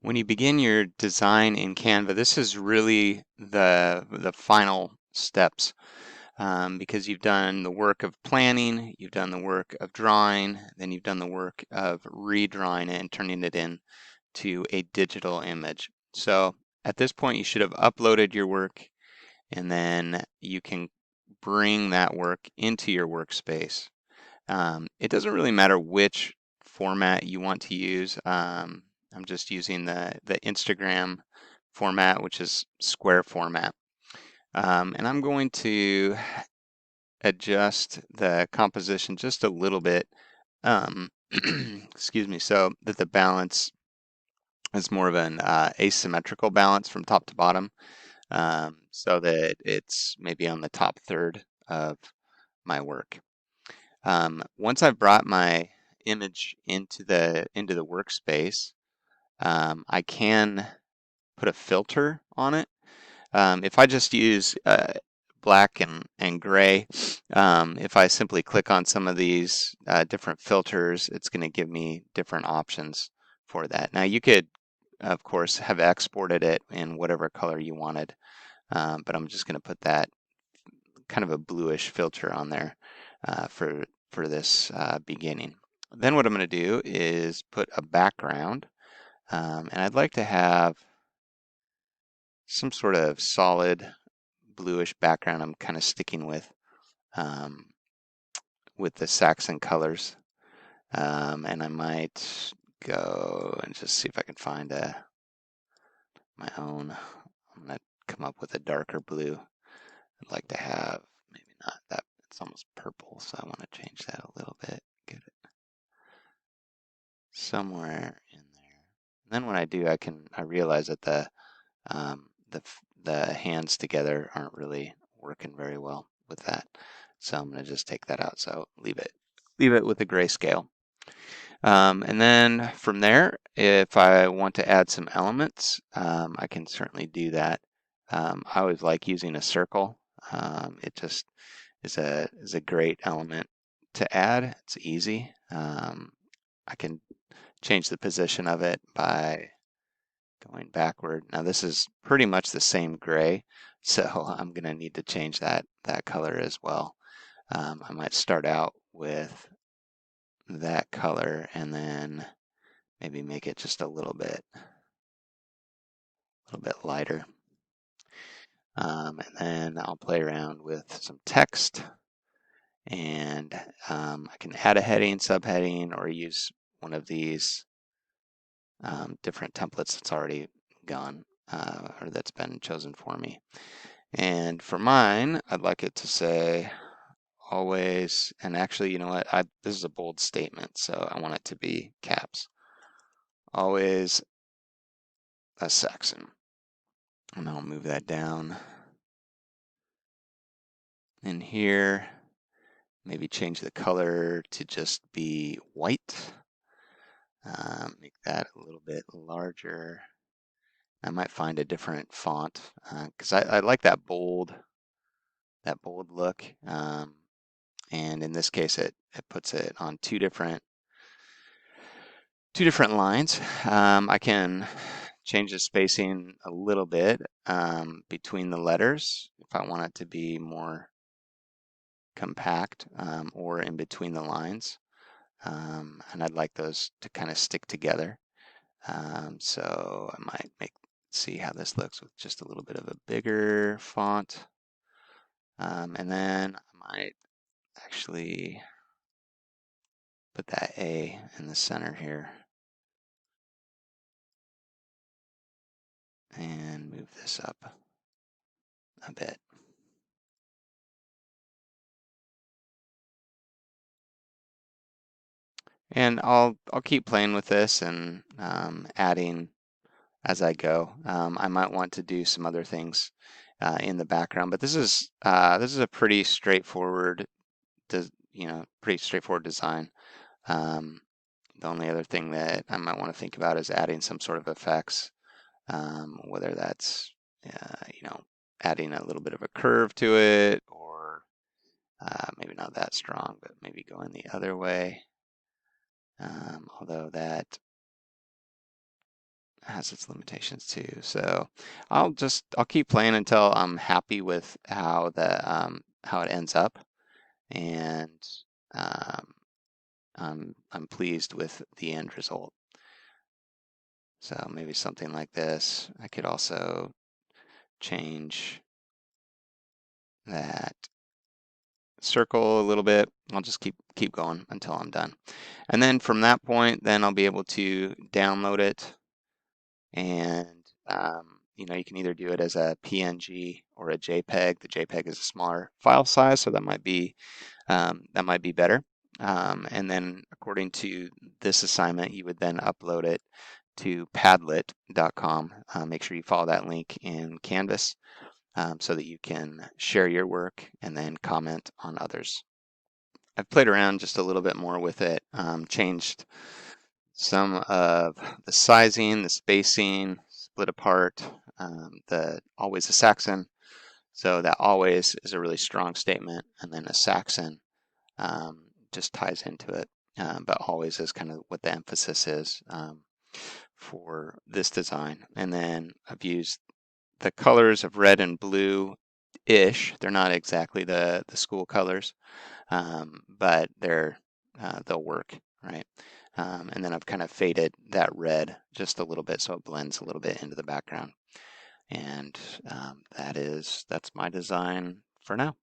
When you begin your design in Canva, this is really the final steps because you've done the work of planning, you've done the work of drawing, then you've done the work of redrawing it and turning it into a digital image. So at this point, you should have uploaded your work, and then you can bring that work into your workspace. It doesn't really matter which format you want to use. I'm just using the Instagram format, which is square format. And I'm going to adjust the composition just a little bit, excuse me, so that the balance is more of an asymmetrical balance from top to bottom, so that it's maybe on the top third of my work. Once I've brought my image into the workspace, I can put a filter on it. If I just use black and gray, if I simply click on some of these different filters, it's going to give me different options for that. Now you could, of course, have exported it in whatever color you wanted, but I'm just going to put that kind of a bluish filter on there for this beginning. Then what I'm going to do is put a background, and I'd like to have some sort of solid bluish background. I'm kind of sticking with the Saxon colors, and I might go and just see if I can find my own. I'm going to come up with a darker blue. I'd like to have maybe not that. It's almost purple, so I want to change that a little bit. Get it somewhere in there. And then when I do, I realize that um, the the hands together aren't really working very well with that. So I'm going to just take that out. So leave it with the grayscale. And then from there, if I want to add some elements, I can certainly do that. I always like using a circle. It just is a great element to add. It's easy. I can change the position of it by going backward. Now this is pretty much the same gray, so I'm going to need to change that color as well. I might start out with that color and then maybe make it just a little bit lighter. And then I'll play around with some text, and I can add a heading, subheading, or use one of these different templates that's already gone or that's been chosen for me. And for mine, I'd like it to say always, and actually, you know what? This is a bold statement, so I want it to be caps. Always a Saxon. And I'll move that down in here. Maybe change the color to just be white. Make that a little bit larger. I might find a different font because I like that bold look. And in this case, it puts it on two different lines. I can change the spacing a little bit between the letters if I want it to be more compact, or in between the lines. And I'd like those to kind of stick together. So I might see how this looks with just a little bit of a bigger font. And then I might actually put that A in the center here and move this up a bit. And I'll keep playing with this and adding as I go. I might want to do some other things in the background, but this is a pretty straightforward, pretty straightforward design. The only other thing that I might want to think about is adding some sort of effects, whether that's adding a little bit of a curve to it, or maybe not that strong, but maybe going the other way. Although that has its limitations too. So I'll keep playing until I'm happy with how it ends up, and um, I'm pleased with the end result. So maybe something like this. I could also change that circle a little bit. I'll just keep going until I'm done. And then from that point, then I'll be able to download it, and you can either do it as a PNG or a JPEG. The JPEG is a smaller file size, so that might be better. And then according to this assignment, you would then upload it to Padlet.com. Make sure you follow that link in Canvas, so that you can share your work and then comment on others. I've played around just a little bit more with it, changed some of the sizing, the spacing, split apart the always a Saxon. So that always is a really strong statement, and then a Saxon just ties into it. But always is kind of what the emphasis is for this design. And then I've used the colors of red and blue-ish. They're not exactly the school colors, but they'll work, right? And then I've kind of faded that red just a little bit so it blends a little bit into the background. And that's my design for now.